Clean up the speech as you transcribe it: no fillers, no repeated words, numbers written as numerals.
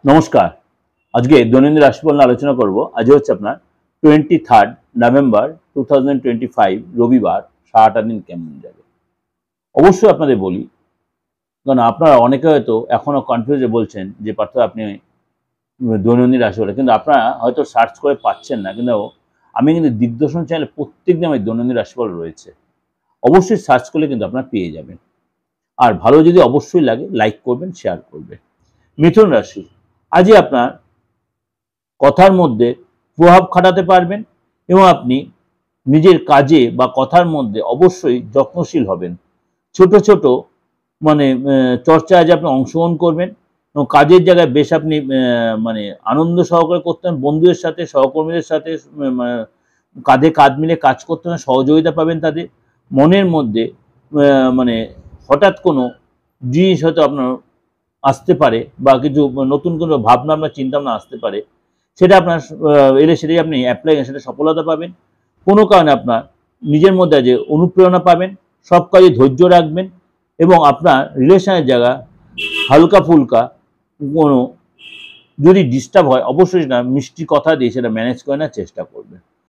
নমস্কার। আজকে দৈনন্দিন রাশিফল নিয়ে আলোচনা করব। আজ হচ্ছে আপনার 23 নভেম্বর 2025 রবিবার। সারাটা দিন কেমন যাবে অবশ্যই আপনাদের বলি, কারণ আপনারা অনেকে হয়তো এখনো কনফিউজে বলছেন যে পার্থ আপনি দৈনন্দিন রাশিফল, কিন্তু আপনারা হয়তো সার্চ করে পাচ্ছেন না। কিন্তু আমি কিন্তু দিগদর্শন চ্যানেলে প্রত্যেক দিন আমার দৈনন্দিন রাশিফল রয়েছে, অবশ্যই সার্চ করলে কিন্তু আপনারা পেয়ে যাবেন। আর ভালো যদি অবশ্যই লাগে লাইক করবেন, শেয়ার করবেন। মিথুন রাশি, আজই আপনার কথার মধ্যে প্রভাব খাটাতে পারবেন এবং আপনি নিজের কাজে বা কথার মধ্যে অবশ্যই যত্নশীল হবেন। ছোট ছোট মানে চর্চায় আজ আপনি অংশগ্রহণ করবেন এবং কাজের জায়গায় বেশ আপনি মানে আনন্দ সহকারে করতে হবে। বন্ধুদের সাথে, সহকর্মীদের সাথে কাঁধে কাঁধ মিলে কাজ করতে হবে, সহযোগিতা পাবেন তাদের। মনের মধ্যে মানে হঠাৎ কোনো জিনিস হয়তো আপনার আসতে পারে বা কিছু নতুন কোনো ভাবনা বা চিন্তাভাবনা আসতে পারে, সেটা আপনার এলে সেটাই আপনি অ্যাপ্লাই, সেটা সফলতা পাবেন। কোনো কারণে আপনার নিজের মধ্যে যে অনুপ্রেরণা পাবেন, সব কাজে ধৈর্য রাখবেন এবং আপনার রিলেশনের জায়গা হালকা ফুলকা কোনো যদি ডিস্টার্ব হয় অবশ্যই না মিষ্টি কথা দিয়ে সেটা ম্যানেজ করে নেওয়ার চেষ্টা করবেন।